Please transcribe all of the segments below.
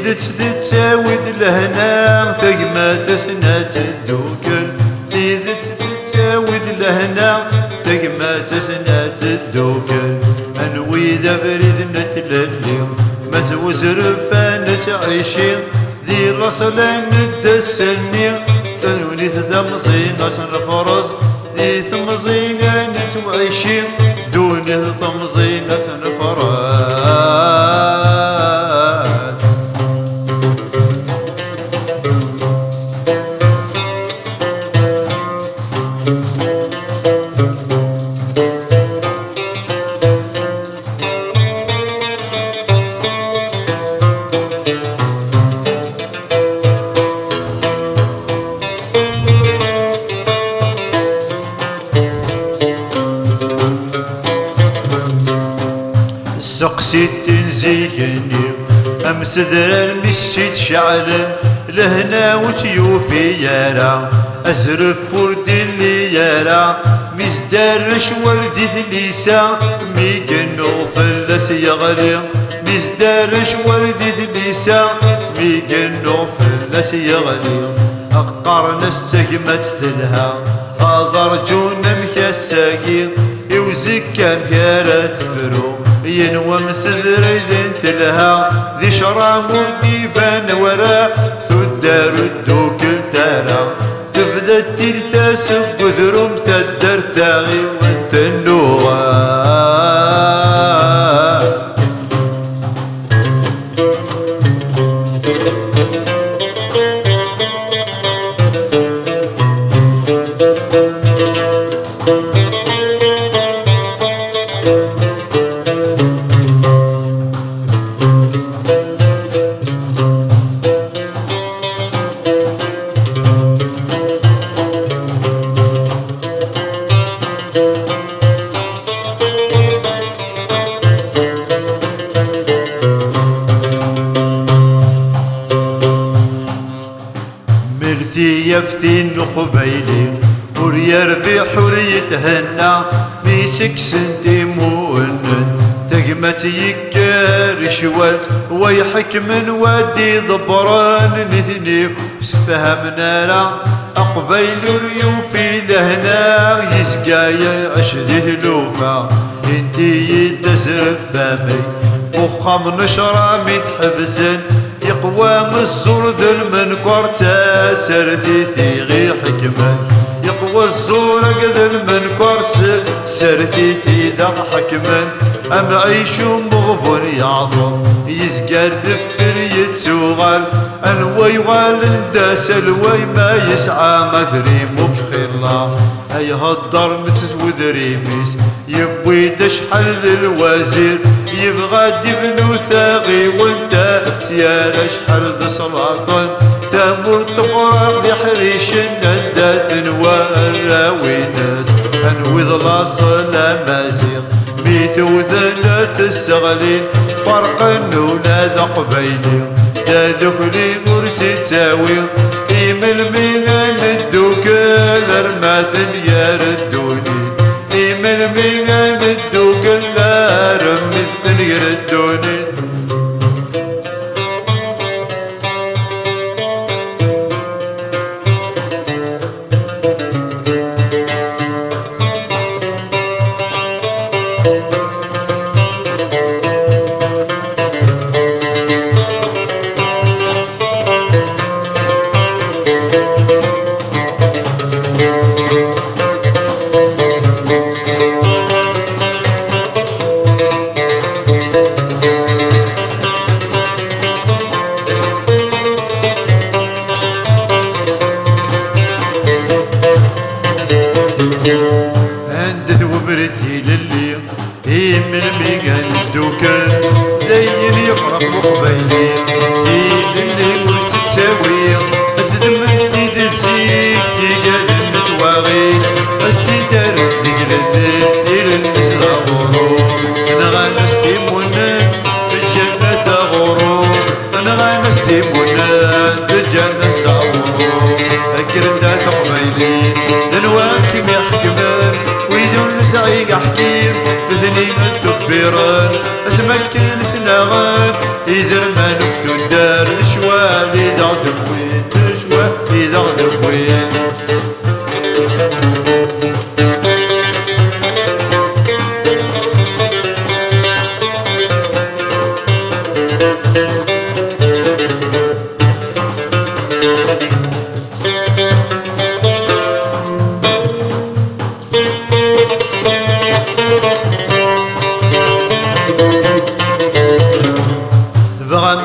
تتساود لهنا تقما تسنى تدوكل تتساود لهنا تقما تسنى تدوكل انوي ذا بريد نتللي مزوز رفان تعيشي ذي رسلان الدسني تنوني تدمزي غسن فرز ذي تمزي نتوعيشي دونه تمزي نتنفرز سقسيت تنزيهني امس ذرا مشيت شعل لهنا وتيوفي يارا ازرف ورد اللي يارا مزدرش ولدي ثليسا ميقنو فلس يغلي مزدرش ولدي ثليسا ميقنو فلس يغلي اقار نستهمت تلها اضرجون مكساقي يوزك كان كارت فرو ينوى مسدري تلها ذي شرام وديبان ورا تدار الدوكل تارا تبدا التلتاسف قدرم تدر تاغي وانت النوغا يفتين قبيلي وريربي حريتهن ميسك سندي مؤنن تقمت يكار شوال ويحك من وادي ضبران نثني سفهمنا لا أقبيل ريوفي لهنا يسقايا عشده لوفا انتي يدسر فامي وخم نشرة متحبسن يقوى الزور ذا المنكر تاسرتي ثيغي حكمة يقوى الزور ذا المنكر سرتي ذا حكمة أم عيش مغفر يعظم يزقر ذفر يتوغل أنوي غالندا سلوي ما يسعى مثري مبخي الله هاي هالدار متسود ريميس يبوي تشحل ذي الوزير يبغى دبنو ثاغي وانت يا رشحل ذي صلاة تامر تفرق بحريش الندات والراوينات انوي ظلاص لا مازيغ بيتو ثلاث السغلين فرق النونا ذا قبيلي دا ذكري مرتي تاوي إيمل ميغان الدوك الارماثن يا ردوني إيمل ميغان الدوك الارماثن يا مين ندوكل داين يفرق مقبيلي اللي قلت تساوي أسد من ديد الزيك تيقال المتواغي السيدار ديال الليل ديال الناس غورو أنا غنستي منن الجنة غورو أنا غنستي منن الجنة غورو أكرم دا تقبيلي دنواكم يحكمن ويدون نسعيق حكيم بذني الدبيران اسمك كل سنغان إذا ما نكتو الدار نشوالي دغ دفوين نشوالي دغ دفوين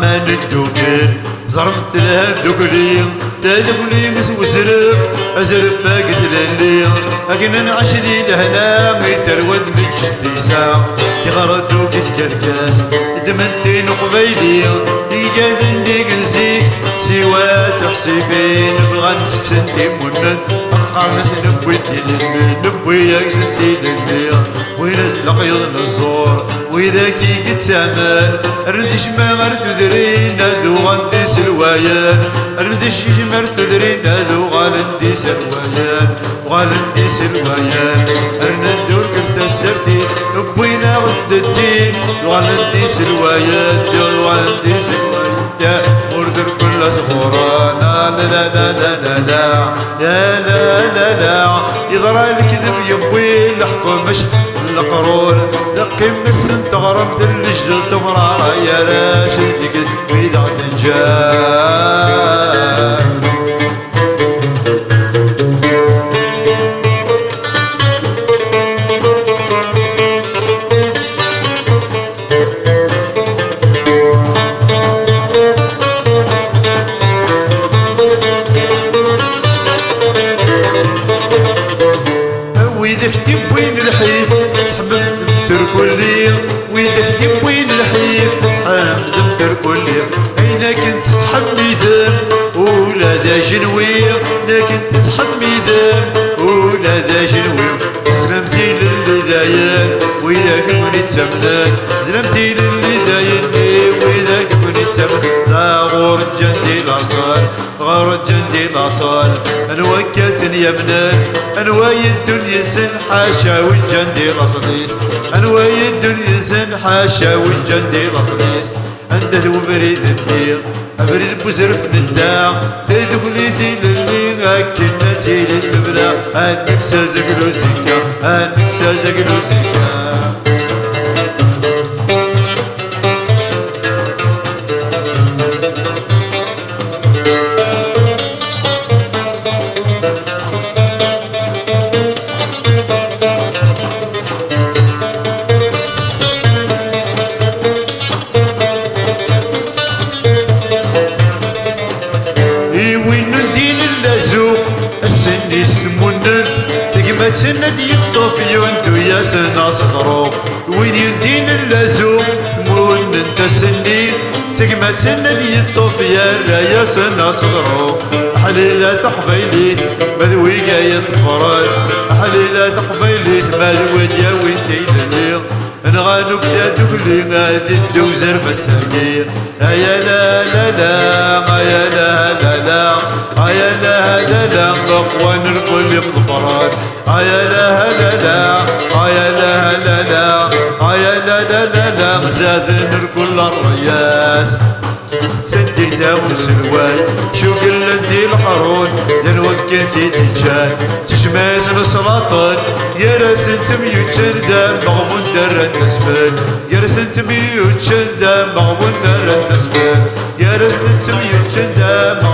ما ندوكل زرمت لها الدوكلي تدوكلي وزرف أزرف فاقد للي أكن نعش ذي الهنا ميترود من جدي ساعة تغردو كتكركاس دمنتين قبيلي ديجاد نديق نزيك سوا تحسبين بغا نسكسنتي منن أخرس نبوي ديال نبوي يقدتي دلي وين أزلق يضن الزور وإذا كي قد تعمل ردش ما غرت ذرين ذو غندي سلوايان ردش ما غرت ذرين ذو غالندي سلوايان وغالندي سلوايان أرنا الدور كنت السرتي نبوينا غد الدين وغالندي سلوايان ذو غالندي سلوايان وردر كل صغوران لا لا لا لا لا لا لا لا لا لا يضرى الكذب يبوي الحكم مش القرون دقي مسن تغرم دلجل تمرار يا راشد قد بيدع تنجان وإذا كتب وين الحيف كلي وإذا كتب وين الحيف حامد مدر كلي أين كنت تسحب ميزان ولا ذا جنوير لكن تسحب ميزان ولا ذا جنوير سلامتي للي داين وإذا كفني تمنان سلامتي للي داين وإذا كفني تمنان لا غور جندي الأصال غور جندي الأصال أنوكت يمنان أنواي الدنيا سن حاشا والجندي الأصليس أنواي الدنيا سن حاشا والجندي الأصليس عنده وبريد الدير أبريد بوزرف من داع تدخليتي للي غاكنتي للمبنى هانك سازق لوزيكا هانك سازق لوزيكا سند يطوف يوندو يا سنا صغرو وين يدين اللازوم مون انت سنين تقمى سند يطوف يا سنا صغرو حليلة تقبيلي مذوي قايد فراد حليلة تقبيلي مذوي يا وينتي لليل نغانوك تادوك لي غادي الدوزر مساكين يا لا لا لا يا لا لا لا يا لا لا لا بقوان الكل بظفران يا لا لا لا يا لا لا لا يا لا لا لا لا زادن الكل الرياس سدي داو سلوان شو قلندي الحرون دن وكنتي تجان تشمال السلاطان يا راس انت ميوتشن دام مغبون در النسبان يا راس انت ميوتشن دام مغبون در النسبان يا راس انت ميوتشن دام